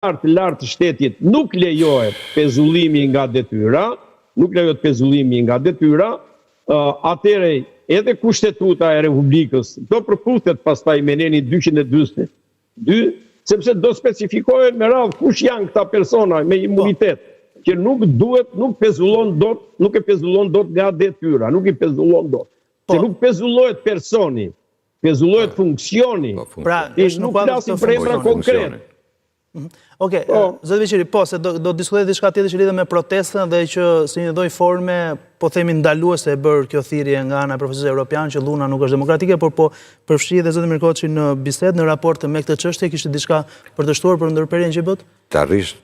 lartë shtetit nuk lejohet pezullimi nga detyra, atëre edhe kushtetuta e Republikës do përputhet pastaj me nenin 242, sepse do specifikohen me radhë kush janë këta persona me imunitet, që nuk e pezullon dot nga detyra, nuk i pezullon dot. Se nuk pezullohet personi, pezullohet funksioni. Pra, nuk flasim për emra konkret. Oke, zëtë Veqiri, se do diskutet diçka tjetër që lidhe me protestën dhe që si një doj forme, po themi ndaluese e bërë kjo thirrje nga ana e profesorëve europian që dhuna nuk është demokratike, por po përfshi dhe zëtë Mirkoçi në bisedë, në raport me këtë çështje, kishte diçka për të shtuar për ndërprerjen që bët? Ta rish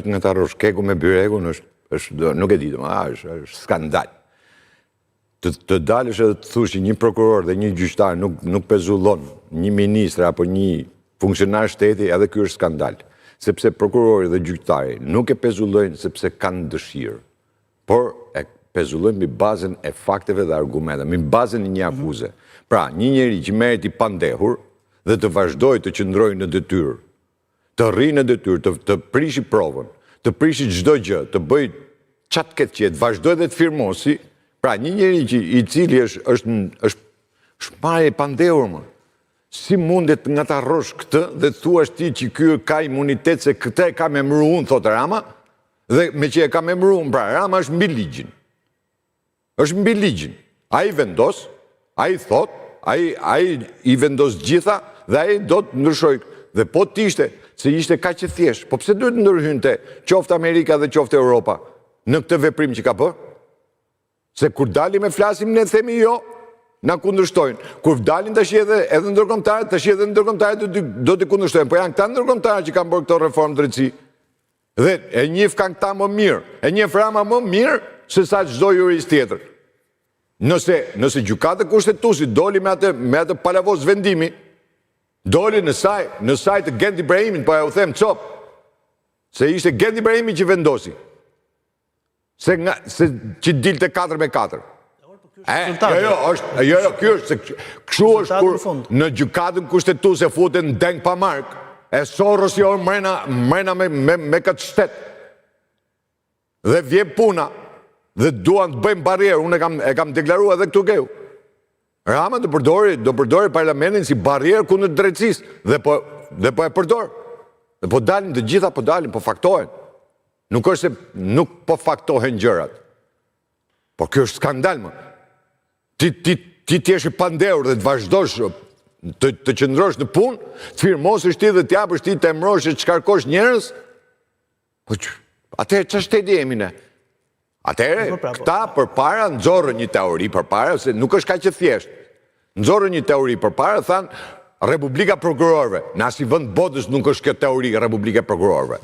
nga ta roshkeku me byrekun është nuk e di, është skandal. Të dalësh edhe të thush që një prokuror dhe një gjyqtar nuk pezullon një ministër apo një funksionar shteti, edhe ky është skandal. Sepse prokurori dhe gjyqtari nuk e pezullojnë sepse kanë dëshirë, por e pezullojnë mbi bazën e fakteve dhe argumente, mbi bazën e një akuze. Pra, një njeri që merret i pandehur dhe të vazhdojë të qëndrojë në detyrë, të rrinë në detyrë, të prishi provën, të prishi çdo gjë, të bëjë çat ketë qetë, vazhdojë dhe të firmosi. Pra, një njeri i cili është marrë i pandehur, më. Si mundet nga ta rrosh këtë dhe të thuash ti që ky ka imunitet se këtë e ka emëruar unë, thotë Rama, dhe me që e ka emëruar unë, pra Rama është mbi ligjin. Është mbi ligjin. Ai vendos, ai thot, ai i vendos gjitha dhe ai do të ndryshojë. Dhe po t'ishte, se ishte kaq e thjeshtë, po pse duhet ndërhynte qoftë Amerika dhe qoftë Europa në këtë veprim që ka bërë? Se kur dalim e flasim ne themi jo, na kundërshtojnë. Kur dalin tash edhe ndërkombëtarët, do t'i kundërshtojnë. Po janë këta ndërkombëtarët që kanë bërë këto reformë drejtësi. Dhe e njeh kanë këta më mirë, e njeh Rama më mirë se sa çdo jurist tjetër. Nëse gjykata kushtetuesi doli me atë palavos vendimi, doli në saj të Gent Ibrahimin, po ja u them cop. Se ishte Gent Ibrahimi që vendosi. Se që dilte 4-4. Kjo është, kështu është kur në gjykatën kushtetuese futen deng pa mark, e Soros jo mrena me këtë shtet. Dhe vjen puna, dhe duan të bëjmë barrierë, unë e kam deklaruar edhe këtu keu. Rama do përdori parlamentin si barrierë kundër drejtësisë, dhe po e përdor. Dhe po dalin të gjitha, po dalin, po faktohen. Nuk është se nuk po faktohen gjërat. Po kjo është skandal, më. Ti t'jesh i pandehur dhe të vazhdosh të qëndrosh në punë, të firmosësh ti dhe t'japësh ti të emrosh e të shkarkosh njerëz, atëherë ç'është shteti jemi ne? Atëherë këta përpara nxorrën një teori përpara, se nuk është kaq e thjeshtë. Nxorrën një teori përpara, thanë Republika Prokurorëve. Në asnjë vend botës nuk është kjo teori Republika Prokurorëve.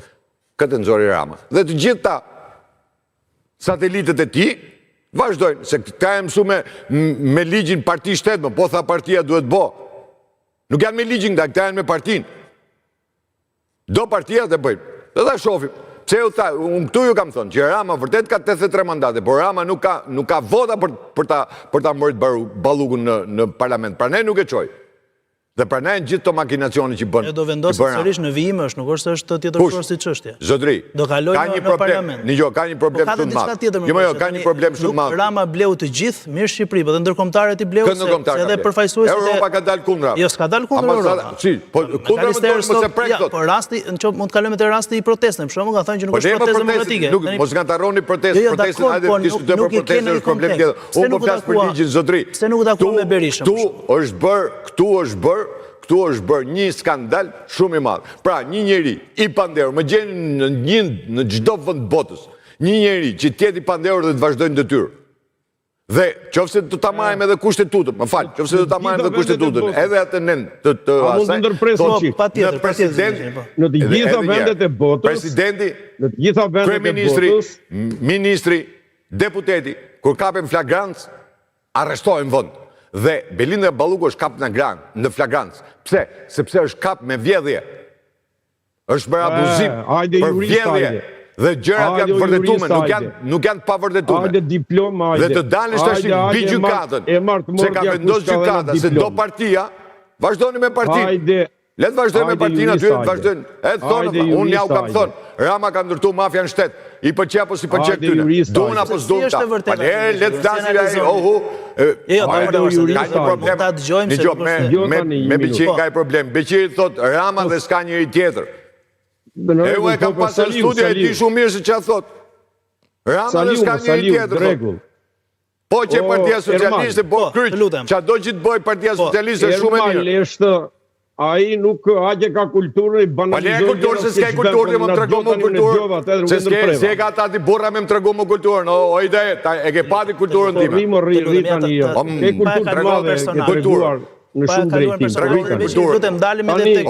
Këtë nxori Rama. Dhe të gjitha satelitët e tij vazhdojnë, se këta e mësu me ligjin parti shtetme, po tha partia duhet bo. Nuk janë me ligjin këta janë me partin. Do partia të bëjmë. Dhe ta shofim. Pse u tha, unë këtu ju kam thonë, që Rama vërtet ka 83 mandate, por Rama nuk ka vota për ta mërët ballukun në parlament. Pra ne nuk e qoj. Dhe pra ne në gjithë të makinacioni që bënë. E do vendosë sërish në vijimësh, nuk është tjetërshuar si çështje. Zotri, do kaloj në parlament. Ka një problem shumë të madh. Ka një problem shumë të madh. Rama bleu të gjithë, mirë Shqipëri, po dhe ndërkombëtarët i bleu se edhe përfaqësuesit Europa ka dalë kundra. Jo, s'ka dalë kundra Europa. Si, po kundra më tonë mos e prek dot. Po rasti, mund të kalojmë te rasti i protestës, për shembull, ka thënë që nuk është protestë demokratike. Mos nga tarroni protestën, hajde diskutojmë për protestën, është problem tjetër. Unë po flas për ligjin, zotri. Se nuk u takuam me Berishën. Këtu është bërë një skandal shumë i madh. Pra, një njeri i pandehur, më gjen në çdo vend botës, një njeri që t'jetë i pandehur dhe të vazhdojnë detyrë. Dhe qofse do ta marrim edhe kushtetutën, më fal, qofse do ta marrim edhe kushtetutën, edhe atë nen të asaj. Patjetër. Në të gjitha vendet e botës, presidenti, në të gjitha vendet e botës, ministri, deputeti, kur kapen flagrancë, arrestohen vend. Dhe Belinda Balluku është kap në flagrancë. Pse? Sepse është kap me vjedhje. Është bërë abuzim për vjedhje. Dhe gjërat janë vërtetume, nuk janë të pavërtetume. Dhe të dalësh tash mbi gjykatën, se ka vendosur gjykata se do partia, vazhdoni me partinë. Le të vazhdojmë me Hajde, partinë aty, jurista, të vazhdojmë. E të thonë, Hajde, unë ja u kam jurista, thonë, Rama ka ndërtu mafja në shtet, i përqe apo si përqe Hajde, këtyne, jurista, duhen apo Si s'duhen është ta. e vërteta, Falere, le të si flasim ai, analizoni? ohu, Jo, Hajde, po, jurista, ka një problem. ta dëgjojmë se Dëgjoj, kurse- Jo, tani, një me minutë. Beqir ka i problem. Beqiri thot, Rama dhe s'ka njëri tjetër. E u e kam pasë në studio, e di shumë mirë se që a thot. Rama dhe s'ka njëri tjetër, thot. Regull. Po që O, Partia Socialiste Po, bo kryq, lutem. që do që të boj Partia Socialiste është shumë e mirë. Ermal është, ai nuk aqe ka kulturën i Pa le banalizojnë. kulturë se s'ke kulturë, më më tregu më kulturë. Se ka ta ti burra me më tregu më kulturën. O ide, e ke pati kulturën time. Rrimo rri tani jo. Ke kulturë të madhe, ke treguar në shumë drejtim. Lutem, dalim edhe tek